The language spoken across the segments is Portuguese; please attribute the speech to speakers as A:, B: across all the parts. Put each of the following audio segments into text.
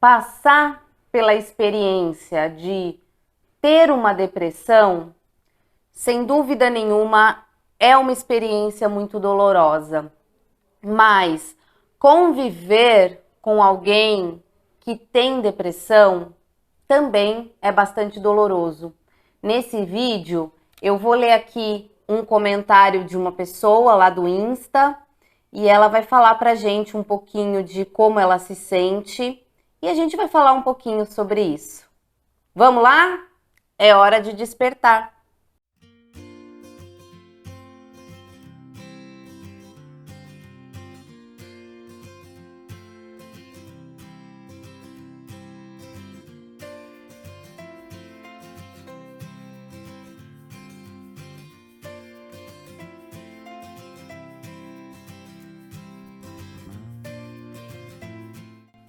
A: Passar pela experiência de ter uma depressão, sem dúvida nenhuma, é uma experiência muito dolorosa. Mas conviver com alguém que tem depressão também é bastante doloroso. Nesse vídeo, eu vou ler aqui um comentário de uma pessoa lá do Insta e ela vai falar pra gente um pouquinho de como ela se sente e a gente vai falar um pouquinho sobre isso. Vamos lá? É hora de despertar.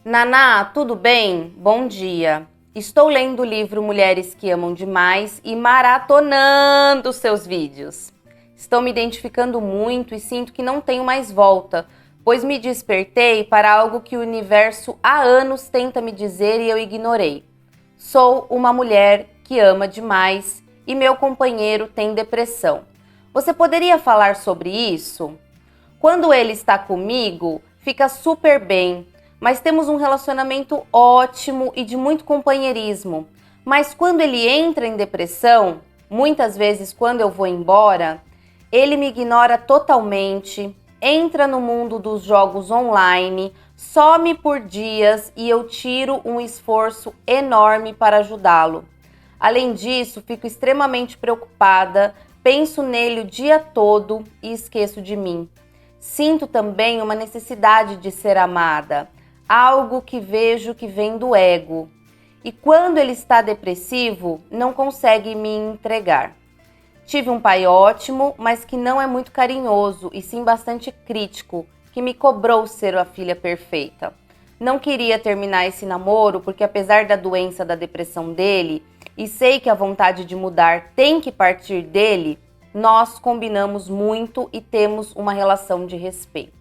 A: Naná, tudo bem? Bom dia. Estou lendo o livro Mulheres que Amam Demais e maratonando seus vídeos. Estou me identificando muito e sinto que não tenho mais volta, pois me despertei para algo que o universo há anos tenta me dizer e eu ignorei. Sou uma mulher que ama demais e meu companheiro tem depressão. Você poderia falar sobre isso? Quando ele está comigo, fica super bem, mas temos um relacionamento ótimo e de muito companheirismo. Mas quando ele entra em depressão, muitas vezes quando eu vou embora, ele me ignora totalmente, entra no mundo dos jogos online, some por dias e eu tiro um esforço enorme para ajudá-lo. Além disso, fico extremamente preocupada, penso nele o dia todo e esqueço de mim. Sinto também uma necessidade de ser amada, algo que vejo que vem do ego. E quando ele está depressivo, não consegue me entregar. Tive um pai ótimo, mas que não é muito carinhoso e sim bastante crítico, que me cobrou ser a filha perfeita. Não queria terminar esse namoro porque apesar da doença da depressão dele, e sei que a vontade de mudar tem que partir dele, nós combinamos muito e temos uma relação de respeito.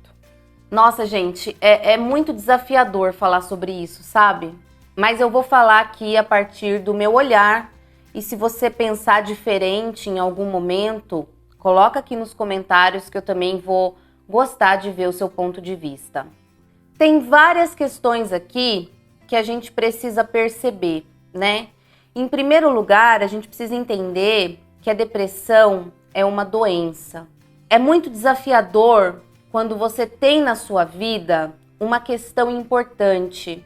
A: Nossa, gente, é muito desafiador falar sobre isso, sabe? Mas eu vou falar aqui a partir do meu olhar e se você pensar diferente em algum momento, coloca aqui nos comentários que eu também vou gostar de ver o seu ponto de vista. Tem várias questões aqui que a gente precisa perceber, né? Em primeiro lugar, a gente precisa entender que a depressão é uma doença. É muito desafiador quando você tem na sua vida uma questão importante.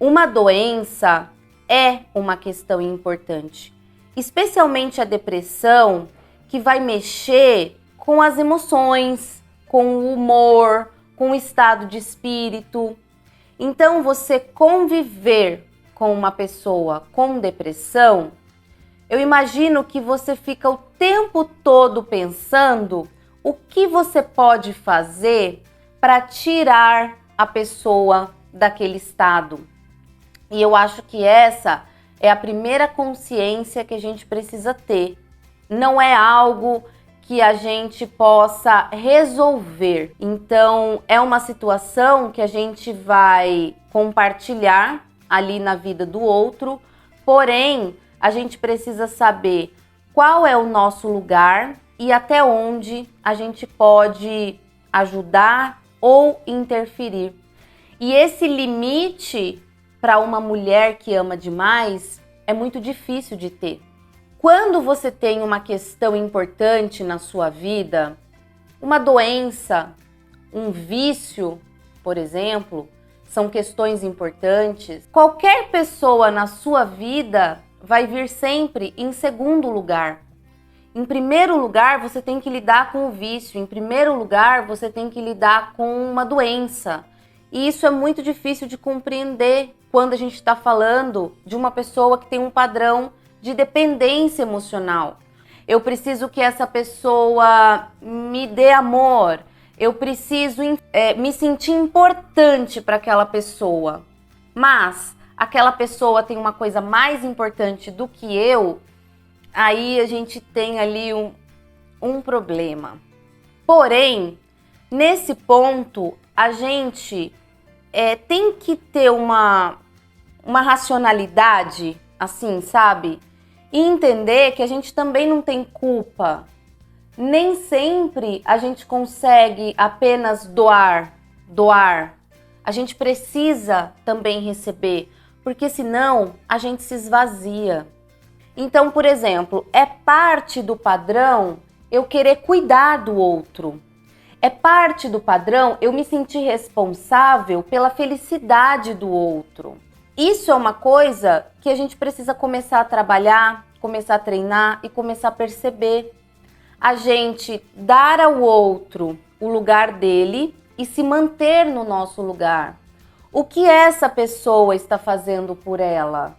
A: Uma doença é uma questão importante, especialmente a depressão, que vai mexer com as emoções, com o humor, com o estado de espírito. Então, você conviver com uma pessoa com depressão, eu imagino que você fica o tempo todo pensando o que você pode fazer para tirar a pessoa daquele estado. E eu acho que essa é a primeira consciência que a gente precisa ter. Não é algo que a gente possa resolver. Então, é uma situação que a gente vai compartilhar ali na vida do outro, porém, a gente precisa saber qual é o nosso lugar e até onde a gente pode ajudar ou interferir. E esse limite para uma mulher que ama demais é muito difícil de ter. Quando você tem uma questão importante na sua vida, uma doença, um vício, por exemplo, são questões importantes. Qualquer pessoa na sua vida vai vir sempre em segundo lugar. Em primeiro lugar, você tem que lidar com o vício. Em primeiro lugar, você tem que lidar com uma doença. E isso é muito difícil de compreender quando a gente está falando de uma pessoa que tem um padrão de dependência emocional. Eu preciso que essa pessoa me dê amor. Eu preciso me sentir importante para aquela pessoa. Mas aquela pessoa tem uma coisa mais importante do que eu, aí a gente tem ali um problema. Porém, nesse ponto, a gente tem que ter uma uma racionalidade, assim, sabe? E entender que a gente também não tem culpa. Nem sempre a gente consegue apenas doar. A gente precisa também receber, porque senão a gente se esvazia. Então, por exemplo, é parte do padrão eu querer cuidar do outro. É parte do padrão eu me sentir responsável pela felicidade do outro. Isso é uma coisa que a gente precisa começar a trabalhar, começar a treinar e começar a perceber. A gente dar ao outro o lugar dele e se manter no nosso lugar. O que essa pessoa está fazendo por ela?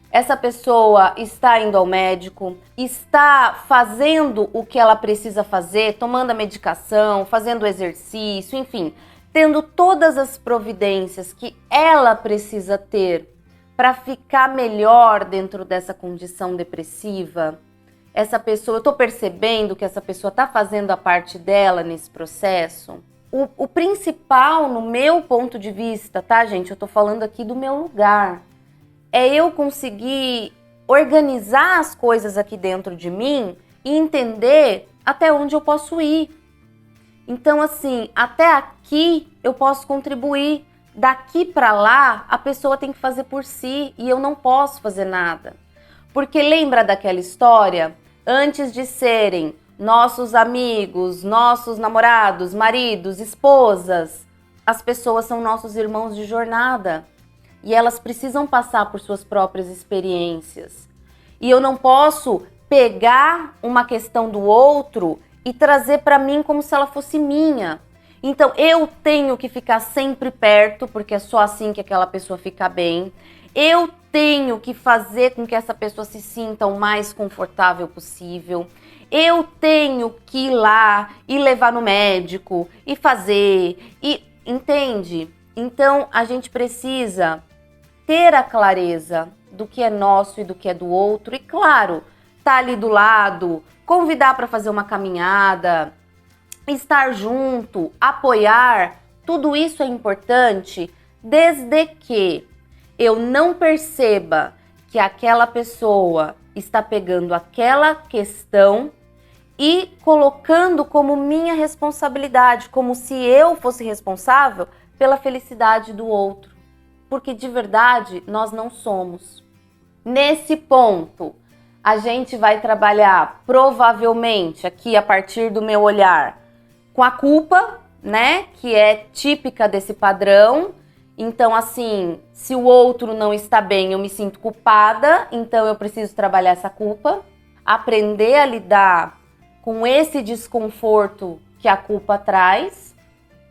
A: Essa pessoa está indo ao médico, está fazendo o que ela precisa fazer, tomando a medicação, fazendo o exercício, enfim, tendo todas as providências que ela precisa ter para ficar melhor dentro dessa condição depressiva. Essa pessoa, eu estou percebendo que essa pessoa está fazendo a parte dela nesse processo. O principal, no meu ponto de vista, tá, gente? Eu estou falando aqui do meu lugar. É eu conseguir organizar as coisas aqui dentro de mim e entender até onde eu posso ir. Então, assim, até aqui eu posso contribuir. Daqui para lá, a pessoa tem que fazer por si e eu não posso fazer nada. Porque lembra daquela história? Antes de serem nossos amigos, nossos namorados, maridos, esposas, as pessoas são nossos irmãos de jornada. E elas precisam passar por suas próprias experiências. E eu não posso pegar uma questão do outro e trazer para mim como se ela fosse minha. Então eu tenho que ficar sempre perto, porque é só assim que aquela pessoa fica bem. Eu tenho que fazer com que essa pessoa se sinta o mais confortável possível. Eu tenho que ir lá e levar no médico e fazer. E entende? Então a gente precisa ter a clareza do que é nosso e do que é do outro. E claro, tá ali do lado, convidar para fazer uma caminhada, estar junto, apoiar, tudo isso é importante desde que eu não perceba que aquela pessoa está pegando aquela questão e colocando como minha responsabilidade, como se eu fosse responsável pela felicidade do outro. Porque de verdade nós não somos. Nesse ponto, a gente vai trabalhar provavelmente aqui a partir do meu olhar com a culpa, né, que é típica desse padrão. Então, assim, se o outro não está bem, eu me sinto culpada, então eu preciso trabalhar essa culpa, aprender a lidar com esse desconforto que a culpa traz.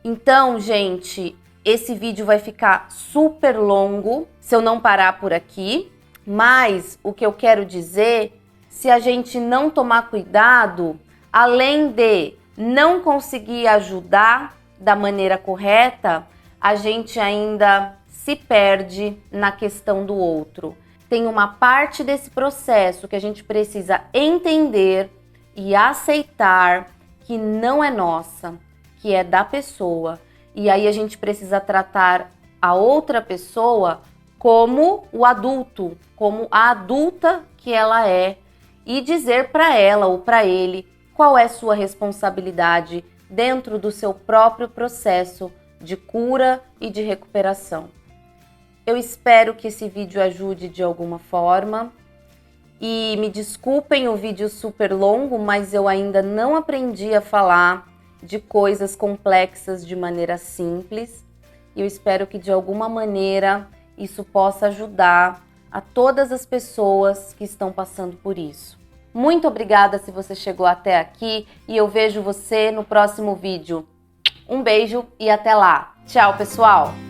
A: Então, gente, esse vídeo vai ficar super longo se eu não parar por aqui, mas o que eu quero dizer, se a gente não tomar cuidado, além de não conseguir ajudar da maneira correta, a gente ainda se perde na questão do outro. Tem uma parte desse processo que a gente precisa entender e aceitar que não é nossa, que é da pessoa. E aí a gente precisa tratar a outra pessoa como o adulto, como a adulta que ela é, e dizer para ela ou para ele qual é sua responsabilidade dentro do seu próprio processo de cura e de recuperação. Eu espero que esse vídeo ajude de alguma forma. E me desculpem o vídeo super longo, mas eu ainda não aprendi a falar de coisas complexas de maneira simples. E eu espero que de alguma maneira isso possa ajudar a todas as pessoas que estão passando por isso. Muito obrigada se você chegou até aqui e eu vejo você no próximo vídeo. Um beijo e até lá. Tchau, pessoal!